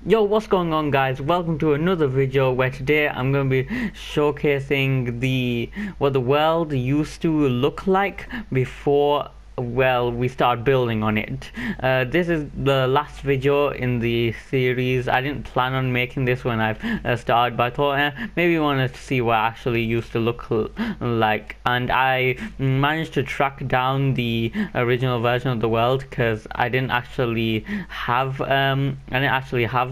Yo, what's going on, guys? Welcome to another video where today I'm going to be showcasing what the world used to look like before we start building on it. This is the last video in the series. I didn't plan on making this when I started, but I thought maybe you wanted to see what I actually used to look like, and I managed to track down the original version of the world because I didn't actually have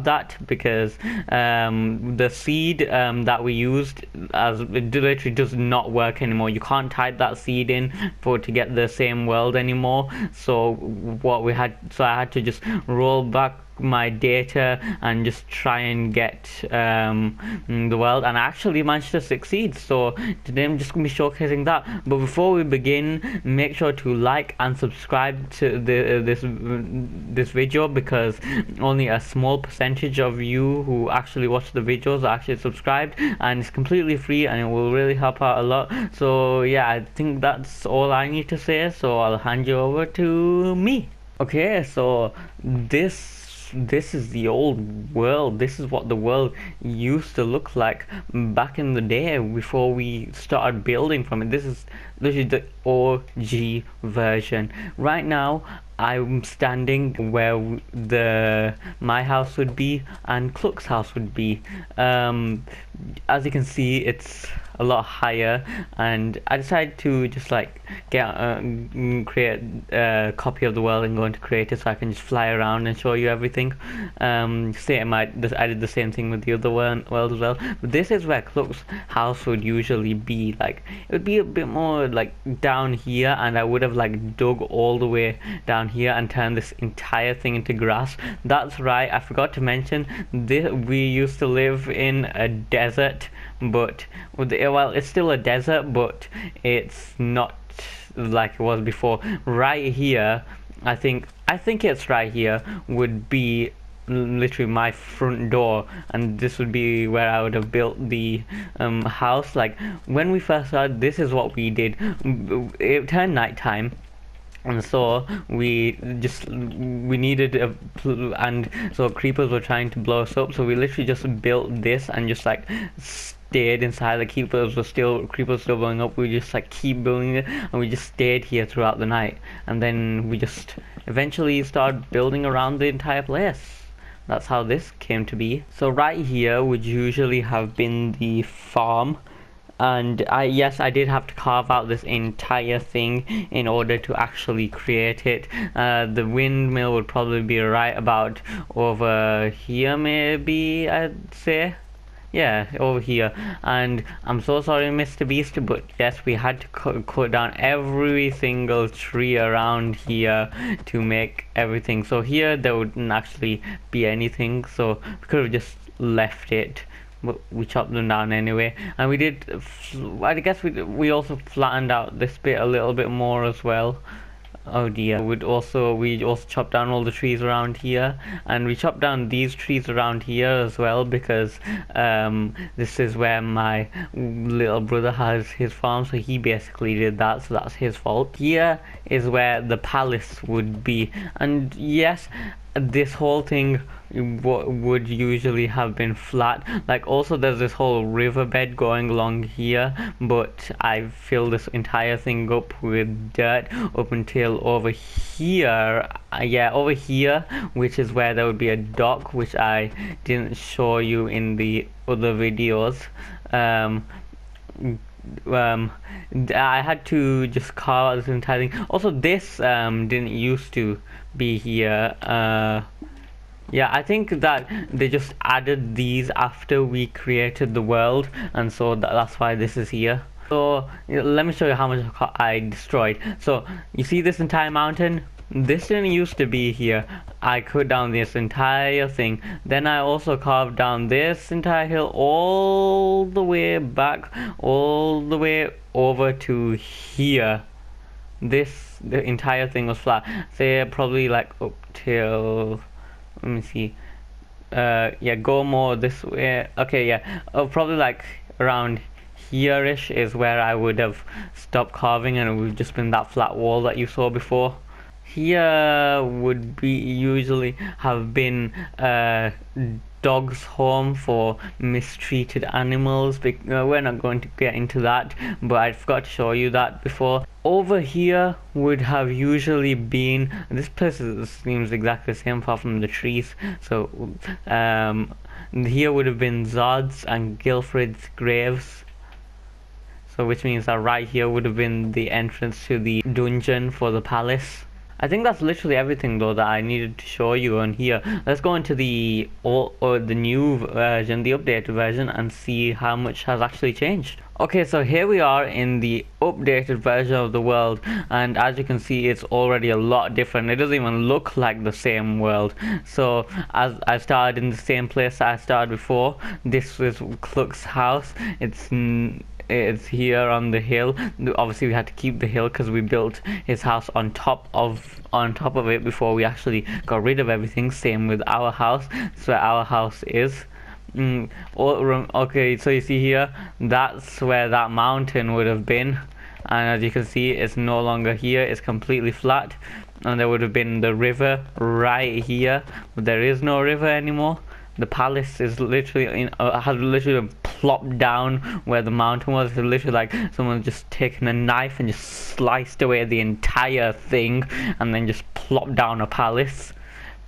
that because the seed that we used it literally does not work anymore. You can't type that seed in to get the same world anymore. So I had to just roll back my data and just try and get the world, and I actually managed to succeed. So today I'm just going to be showcasing that. But before we begin, make sure to like and subscribe to this video, because only a small percentage of you who actually watch the videos are actually subscribed, and it's completely free and it will really help out a lot. So yeah, I think that's all I need to say, so I'll hand you over to me. Okay, so this is the old world. This is what the world used to look like back in the day before we started building from it. This is the OG version. Right now I'm standing where my house would be and Cluck's house would be. As you can see, it's a lot higher, and I decided to just like create a copy of the world and go into creator so I can just fly around and show you everything. I did the same thing with the other world as well, but this is where Cluck's house would usually be. Like, it would be a bit more like down here, and I would have like dug all the way down here and turned this entire thing into grass. That's right, I forgot to mention this. We used to live in a desert, but it's still a desert, but it's not like it was before. Right here, I think it's right here would be literally my front door, and this would be where I would have built the house. Like, when we first started, this is what we did. It turned nighttime, and so we needed and so creepers were trying to blow us up, so we literally just built this and just like stayed inside. The creepers were still blowing up. We just like keep building it, and we just stayed here throughout the night, and then we just eventually started building around the entire place. That's how this came to be. So right here would usually have been the farm, and I did have to carve out this entire thing in order to actually create it. The windmill would probably be right about over here, maybe, I'd say. Yeah, over here. And I'm so sorry, Mr. Beast, but yes, we had to cut down every single tree around here to make everything. So here there wouldn't actually be anything, so we could have just left it, but we chopped them down anyway. And we did, I guess we also flattened out this bit a little bit more as well. Oh dear. We also chopped down all the trees around here, and we chopped down these trees around here as well, because this is where my little brother has his farm, so he basically did that, so that's his fault. Here is where the palace would be, and yes, this whole thing would usually have been flat. Like, also there's this whole riverbed going along here, but I filled this entire thing up with dirt up until over here. Over here, which is where there would be a dock, which I didn't show you in the other videos. I had to just carve out this entire thing. Also, this didn't used to be here. I think that they just added these after we created the world, and so that's why this is here. So let me show you how much I destroyed. So you see this entire mountain? This didn't used to be here. I cut down this entire thing. Then I also carved down this entire hill all the way back, all the way over to here. The entire thing was flat. Say probably like up till, let me see, go more this way. Okay, probably like around here-ish is where I would have stopped carving, and it would have just been that flat wall that you saw before. Here would be usually have been a dog's home for mistreated animals. We're not going to get into that, but I forgot to show you that before. Over here would have usually been, this place seems exactly the same apart from the trees. So here would have been Zod's and Gilfred's graves. So which means that right here would have been the entrance to the dungeon for the palace. I think that's literally everything though that I needed to show you on here. Let's go into the old, or the new version, the updated version, and see how much has actually changed. Okay, so here we are in the updated version of the world, and as you can see, it's already a lot different. It doesn't even look like the same world. So as I started in the same place I started before, this was Cluck's house. It's here on the hill. Obviously we had to keep the hill because we built his house on top of it before we actually got rid of everything. Same with our house. That's where our house is. Okay, so you see here, that's where that mountain would have been, and as you can see, it's no longer here. It's completely flat, and there would have been the river right here, but there is no river anymore. The palace is literally has literally plopped down where the mountain was. It's literally like someone just taken a knife and just sliced away the entire thing, and then just plopped down a palace.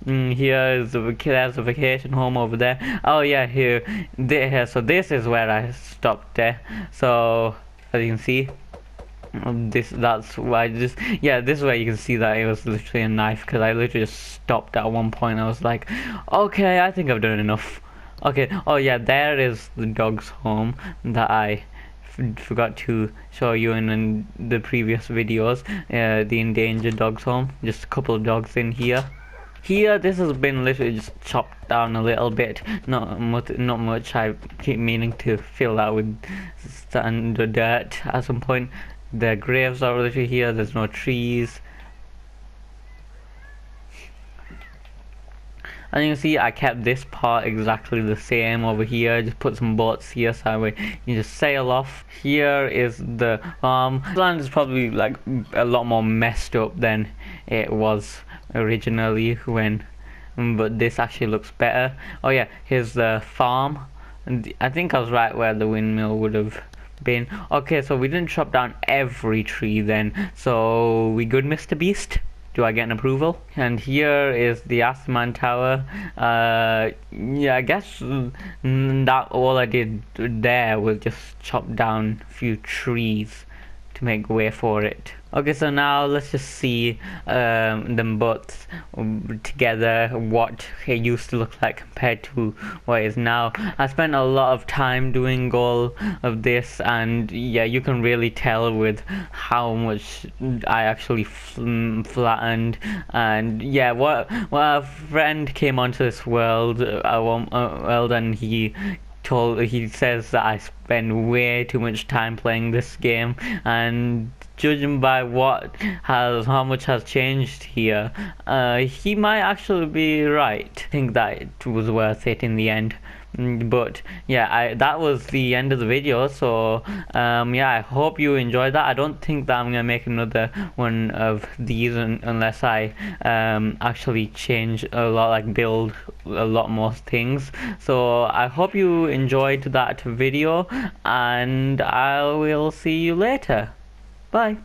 Here is there's a vacation home over there. Oh yeah, there. So this is where I stopped there. So as you can see, that's why this is where you can see that it was literally a knife, because I literally just stopped at one point. I was like, okay, I think I've done enough. Okay, oh yeah, there is the dog's home that I forgot to show you in the previous videos. The endangered dog's home, just a couple of dogs in here. Here, this has been literally just chopped down a little bit. Not much. I keep meaning to fill that with sand or dirt at some point. The graves are literally here. There's no trees. And you can see I kept this part exactly the same over here. Just put some boats here so that you just sail off. Here is the land is probably like a lot more messed up than it was originally when, but this actually looks better. Oh yeah, here's the farm, and I think I was right where the windmill would have been. Okay, so we didn't chop down every tree then. So we good, Mr. Beast? Do I get an approval? And here is the Asman Tower. Yeah, I guess that all I did there was just chop down a few trees to make way for it. Okay, so now let's just see them both together, what it used to look like compared to what it is now. I spent a lot of time doing all of this, and yeah, you can really tell with how much I actually flattened. And yeah, what a friend came onto this world, and he says that I spend way too much time playing this game, and judging by how much has changed here, he might actually be right. I think that it was worth it in the end. But yeah, that was the end of the video. So yeah, I hope you enjoyed that. I don't think that I'm gonna make another one of these unless I actually change a lot, like build a lot more things. So I hope you enjoyed that video, and I will see you later. Bye.